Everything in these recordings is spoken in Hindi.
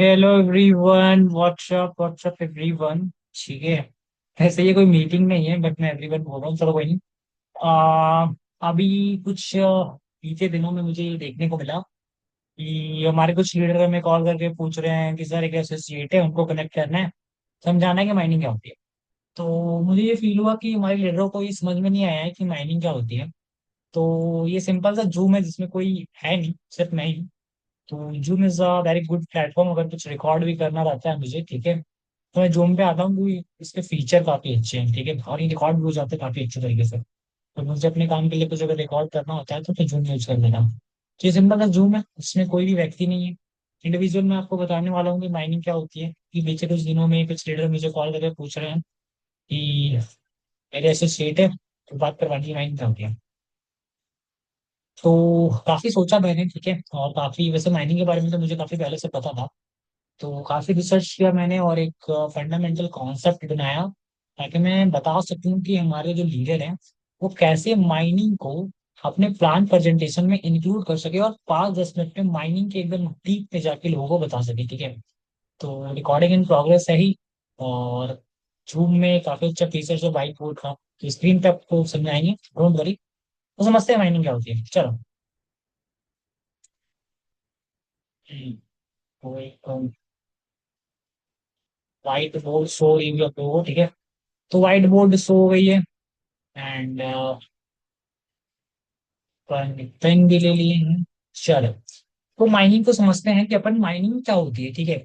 Hello everyone, WhatsApp everyone. ठीक है। ऐसे ये कोई मीटिंग नहीं है, बट मैं एवरीवन बोल रहा हूँ, चलो कोई नहीं। अभी कुछ बीते दिनों में मुझे ये देखने को मिला कि हमारे कुछ लीडर हमें कॉल करके पूछ रहे हैं कि सर एक एसोसिएट है, उनको कनेक्ट करना है, समझाना है कि माइनिंग क्या होती है। तो मुझे ये फील हुआ कि हमारे लीडरों को ये समझ में नहीं आया है कि माइनिंग क्या होती है। तो ये सिंपल सा जूम है जिसमें कोई है नहीं, सिर्फ मैं ही। तो zoom is a very good platform, अगर कुछ रिकॉर्ड भी करना रहता है मुझे, ठीक है, तो मैं जूम पे आता हूँ क्योंकि इसके फीचर काफी अच्छे हैं, ठीक है, और ये रिकॉर्ड भी हो जाते हैं काफी अच्छे तरीके से। तो मुझे अपने काम के लिए कुछ अगर रिकॉर्ड करना होता है तो मैं जूम यूज कर लेता हूँ। तो ये सिंपल सा जूम है, इसमें कोई भी व्यक्ति नहीं है। इंडिविजुअल मैं आपको बताने वाला हूँ कि माइनिंग क्या होती है। कि बीते कुछ दिनों में कुछ लीडर मुझे कॉल करके पूछ रहे हैं कि मेरे एसोसिएट है, तो बात करवानी है, माइनिंग क्या होती है। तो काफी सोचा मैंने, ठीक है, और काफी वैसे माइनिंग के बारे में तो मुझे काफी पहले से पता था। तो काफी रिसर्च किया मैंने और एक फंडामेंटल कॉन्सेप्ट बनाया ताकि मैं बता सकूं कि हमारे जो लीडर हैं वो कैसे माइनिंग को अपने प्लान प्रेजेंटेशन में इंक्लूड कर सके और 5-10 मिनट में माइनिंग के एकदम डीप में जाके लोगों को बता सके, ठीक है। तो रिकॉर्डिंग इन प्रोग्रेस है ही। और जूम में काफी अच्छा फीचर है वाइट बोर्ड का, तो स्क्रीन पे आपको समझाएंगे, डोंट वरी। तो समझते हैं माइनिंग क्या होती है, चलो। तो एक व्हाइट बोर्ड शो हो रही है आप लोगों को, ठीक है। तो व्हाइट बोर्ड शो हो गई है। एंड पेन भी ले लिए हैं। चलो, तो माइनिंग को समझते हैं कि अपन माइनिंग क्या होती है, ठीक है।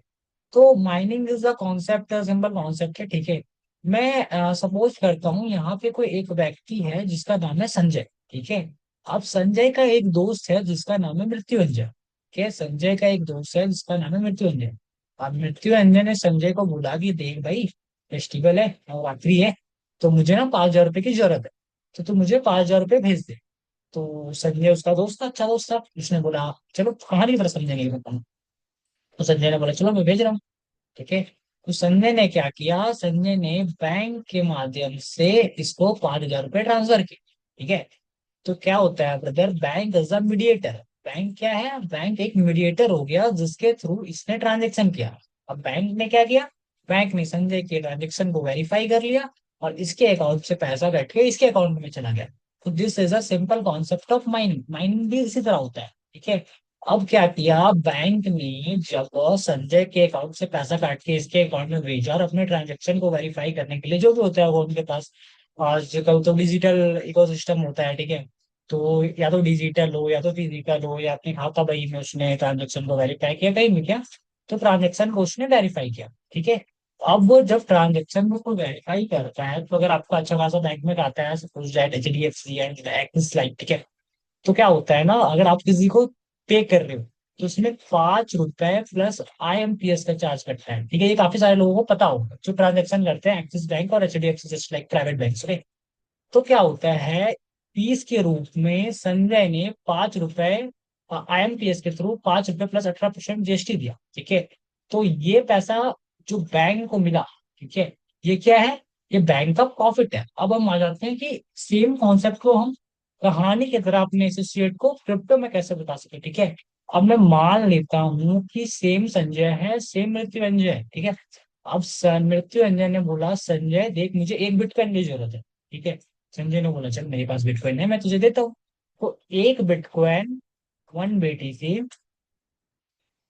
तो mining is a concept, simple concept है, ठीक है। मैं सपोज करता हूँ यहाँ पे कोई एक व्यक्ति है जिसका नाम है संजय, ठीक है। अब संजय का एक दोस्त है जिसका नाम है मृत्युंजय, ठीक है। संजय का एक दोस्त है जिसका नाम है मृत्युंजय। अब मृत्युंजय ने संजय को बोला कि देख भाई, फेस्टिवल है, नवरात्रि है, तो मुझे ना 5,000 रुपए की जरूरत है, तो तू मुझे 5,000 रुपये भेज दे। तो संजय उसका दोस्त था, अच्छा दोस्त था, उसने बोला चलो, कहानी पर संजय नहीं बताऊँ। तो संजय ने बोला चलो मैं भेज रहा हूँ, ठीक है। तो संजय ने क्या किया, संजय ने बैंक के माध्यम से इसको 5,000 रुपये ट्रांसफर किए, ठीक है। तो क्या होता है brother, bank as a mediator. Bank क्या है, बैंक एक मीडिएटर हो गया जिसके थ्रू इसने ट्रांजेक्शन किया। अब बैंक ने क्या किया, बैंक ने संजय के ट्रांजेक्शन को वेरीफाई कर लिया और इसके अकाउंट से पैसा कट के इसके अकाउंट में चला गया। तो this is a simple concept of mining. Mining भी इसी तरह होता है, ठीक है। अब क्या किया बैंक ने, जब संजय के अकाउंट से पैसा काट के इसके अकाउंट में भेजा और अपने ट्रांजेक्शन को वेरीफाई करने के लिए जो भी होता है वो उनके पास आजकल तो डिजिटल इकोसिस्टम होता है, ठीक है। तो या तो डिजिटल हो या तो फिजिकल हो, या अपने खाता बही में उसने ट्रांजेक्शन को वेरीफाई किया, कहीं भी किया, तो ट्रांजेक्शन को उसने वेरीफाई किया, ठीक है। अब वो जब ट्रांजेक्शन को कोई वेरीफाई करता है, तो अगर आपका अच्छा खासा बैंक में खाता है, suppose that HDFC and axis like, ठीक है। तो क्या होता है ना, अगर आप किसी को पे कर रहे हो तो उसमें 5 रुपए प्लस IMPS का चार्ज कटता है, ठीक है। ये काफी सारे लोगों को पता होगा जो ट्रांजेक्शन करते हैं एक्सिस बैंक और HDFC लाइक प्राइवेट बैंक। तो क्या होता है, फीस के रूप में संजय ने 5 रुपए IMPS के थ्रू 5 रुपए प्लस 18% GST दिया, ठीक है। तो ये पैसा जो बैंक को मिला, ठीक है, ये क्या है, ये बैंक का प्रॉफिट है। अब हम आ जाते हैं कि सेम कॉन्सेप्ट को हम कहानी की तरह अपने एसोसिएट को क्रिप्टो में कैसे बता सके, ठीक है। अब मैं मान लेता हूं कि सेम संजय है, सेम मृत्युंजय है, ठीक है। अब मृत्युंजय ने बोला संजय देख, मुझे एक बिटकॉइन की जरूरत है, ठीक है। संजय ने बोला चल मेरे पास बिटकॉइन है, मैं तुझे देता हूँ। तो एक बिटकॉइन 1 BTC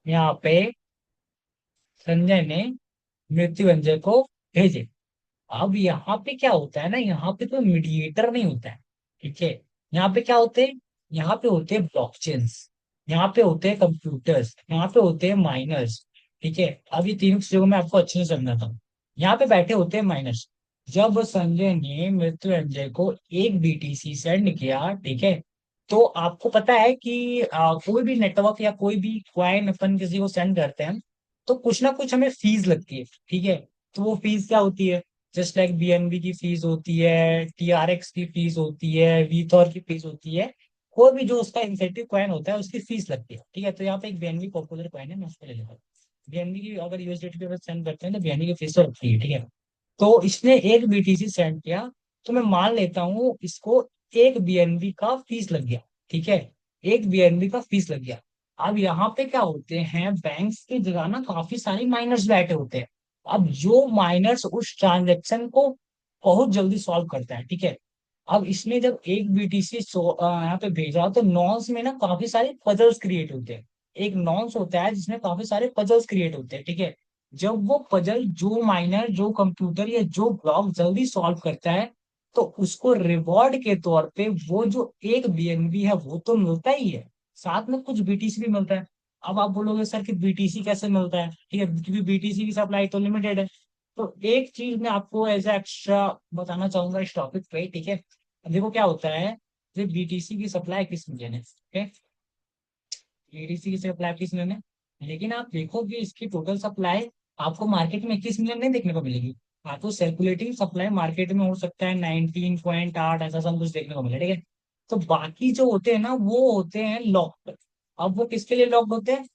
यहाँ पे संजय ने मृत्युंजय को भेजे। अब यहाँ पे क्या होता है ना, यहाँ पे कोई मीडिएटर नहीं होता है, ठीक है। यहाँ पे क्या होते हैं, यहाँ पे होते हैं ब्लॉकचेन्स, यहाँ पे होते हैं कंप्यूटर्स, यहाँ पे होते हैं माइनर्स, ठीक है। अब ये तीनों चीजों को मैं आपको अच्छे से समझाता हूँ। यहाँ पे बैठे होते हैं माइनर्स। जब संजय ने मृत्युंजय को एक BTC सेंड किया, ठीक है, तो आपको पता है कि कोई भी नेटवर्क या कोई भी क्वाइन अपन किसी को सेंड करते हैं तो कुछ ना कुछ हमें फीस लगती है, ठीक है। तो वो फीस क्या होती है, जस्ट लाइक BNB की फीस होती है, TRX की फीस होती है, वीथॉर की फीस होती है। कोई भी जो उसका इंसेंटिव कॉइन होता है उसकी फीस लगती है, ठीक है। तो यहाँ पे एक BNB पॉपुलर कॉइन है, मैं उसको ले लेता हूँ। BNB की अगर USDT पे सेंड करते हैं तो BNB की फीस तो लगती है, ठीक है। तो इसने एक BTC सेंड किया, तो मैं मान लेता हूँ इसको एक BNB का फीस लग गया, ठीक है। एक BNB का फीस लग गया। अब यहाँ पे क्या होते हैं, बैंक्स की जगह ना काफी सारे माइनर्स बैठे होते हैं। अब जो माइनर्स उस ट्रांजेक्शन को बहुत जल्दी सॉल्व करता है, ठीक है। अब इसमें जब एक बीटीसी यहाँ पे भेजा तो नॉन्स में ना काफी सारे पजल्स क्रिएट होते हैं। एक नॉन्स होता है जिसमें काफी सारे पजल्स क्रिएट होते हैं, ठीक है। जब वो पजल जो माइनर, जो कंप्यूटर या जो ब्लॉक जल्दी सॉल्व करता है, तो उसको रिवॉर्ड के तौर पे वो जो एक बीएनबी है वो तो मिलता ही है, साथ में कुछ बीटीसी भी मिलता है। अब आप बोलोगे सर कि बीटीसी कैसे मिलता है, ठीक है, क्योंकि बीटीसी की सप्लाई तो लिमिटेड है। तो एक चीज मैं आपको एज एक्स्ट्रा बताना चाहूंगा इस टॉपिक पे, ठीक है। अब देखो क्या होता है, जो बीटीसी की सप्लाई किस मिलियन है, ठीक है, बीटीसी की सप्लाई किस मिलियन है, लेकिन आप देखो कि इसकी टोटल सप्लाई आपको मार्केट में 21 मिलियन नहीं देखने को मिलेगी। आपको सर्कुलेटिंग सप्लाई मार्केट में हो सकता है 19.8 ऐसा सब कुछ देखने को मिले, ठीक है। तो बाकी जो होते हैं ना वो होते हैं लॉक्ड। अब वो किसके लिए लॉक्ड होते हैं,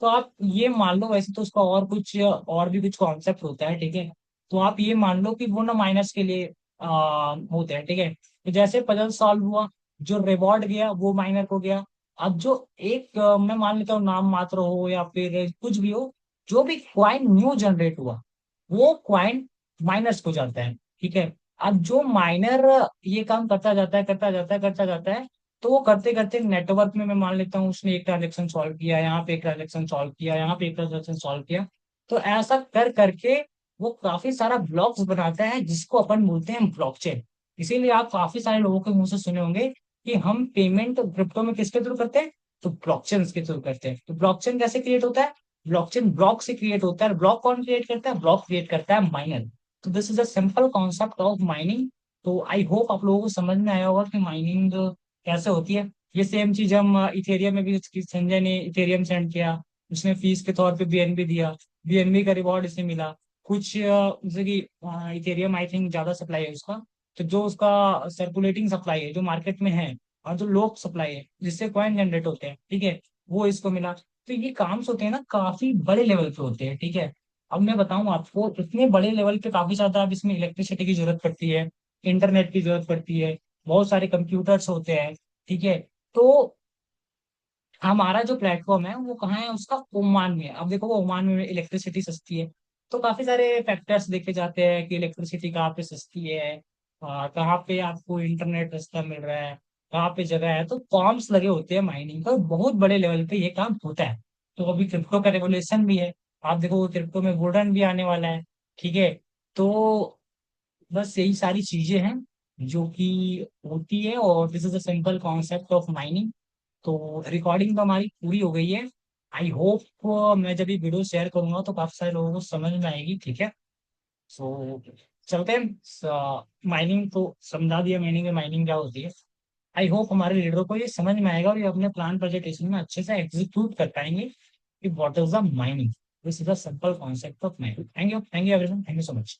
तो आप ये मान लो, वैसे तो उसका और भी कुछ कॉन्सेप्ट होता है, ठीक है। तो आप ये मान लो कि वो ना माइनस के लिए होते हैं, ठीक है। तो जैसे पजल सॉल्व हुआ, जो रिवॉर्ड गया वो माइनर को गया। अब जो एक मैं मान लेता हूँ नाम मात्र हो या फिर कुछ भी हो, जो भी क्वाइन न्यू जनरेट हुआ वो क्वाइन माइनर्स को जाता है, ठीक है। अब जो माइनर ये काम करता जाता है, करता जाता है, करता जाता है, तो वो करते करते नेटवर्क में मैं मान लेता हूँ उसने एक ट्रांजेक्शन सॉल्व किया, यहाँ पे एक ट्रांजेक्शन सॉल्व किया, यहाँ पे एक ट्रांजेक्शन सॉल्व किया। तो ऐसा कर करके वो काफी सारा ब्लॉक्स बनाता है जिसको अपन बोलते हैं ब्लॉकचेन। इसीलिए आप काफी सारे लोगों के मुंह से सुने होंगे कि हम पेमेंट क्रिप्टो में किसके थ्रू करते हैं, तो ब्लॉकचेन के थ्रू करते हैं। तो ब्लॉकचेन कैसे क्रिएट होता है, ब्लॉकचेन ब्लॉक से क्रिएट होता है। ब्लॉक कौन क्रिएट करता है, ब्लॉक क्रिएट करता है माइनर। तो this is a simple concept of mining. तो आई होप आप लोगों को समझ में आया होगा कि माइनिंग कैसे होती है। ये सेम चीज हम इथेरियम में भी, संजय ने इथेरियम सेंड किया, उसने फीस के तौर पे बीएनबी दिया, बीएनबी का रिवॉर्ड इसे मिला। कुछ जैसे कि इथेरियम आई थिंक ज्यादा सप्लाई है उसका, तो जो उसका सर्कुलेटिंग सप्लाई है जो मार्केट में है, और जो लोक सप्लाई है जिससे कॉइन जनरेट होते हैं, ठीक है, वो इसको मिला। तो ये काम्स होते हैं ना काफी बड़े लेवल पे होते हैं, ठीक है। अब मैं बताऊं आपको, इतने बड़े लेवल पे काफी ज्यादा अब इसमें इलेक्ट्रिसिटी की जरूरत पड़ती है, इंटरनेट की जरूरत पड़ती है, बहुत सारे कंप्यूटर्स होते हैं, ठीक है। तो हमारा जो प्लेटफॉर्म है वो कहाँ है, उसका ओमान में है। अब देखो वो ओमान में इलेक्ट्रिसिटी सस्ती है, तो काफी सारे फैक्टर्स देखे जाते हैं कि इलेक्ट्रिसिटी कहाँ पे सस्ती है, कहाँ पे आपको इंटरनेट सस्ता मिल रहा है, कहाँ पे जगह है। तो फॉर्म्स लगे होते हैं माइनिंग का, बहुत बड़े लेवल पे ये काम होता है। तो अभी क्रिप्टो का रेवोल्यूशन भी है, आप देखो क्रिप्टो में गोल्डन भी आने वाला है, ठीक है। तो बस यही सारी चीजें हैं जो कि होती है, और this is a simple concept of mining. तो रिकॉर्डिंग तो हमारी पूरी हो गई है। आई होप मैं जब ये वीडियो शेयर करूंगा तो काफी सारे लोगों को समझ में आएगी, ठीक है। सो चलते हैं, माइनिंग तो समझा दिया मैंने कि माइनिंग क्या होती है। आई होप हमारे लीडरों को ये समझ में आएगा और ये अपने प्लान प्रेजेंटेशन में अच्छे से एग्जीक्यूट कर पाएंगे कि what is the mining. This is the simple concept of mining. Thank you everyone, thank you so much.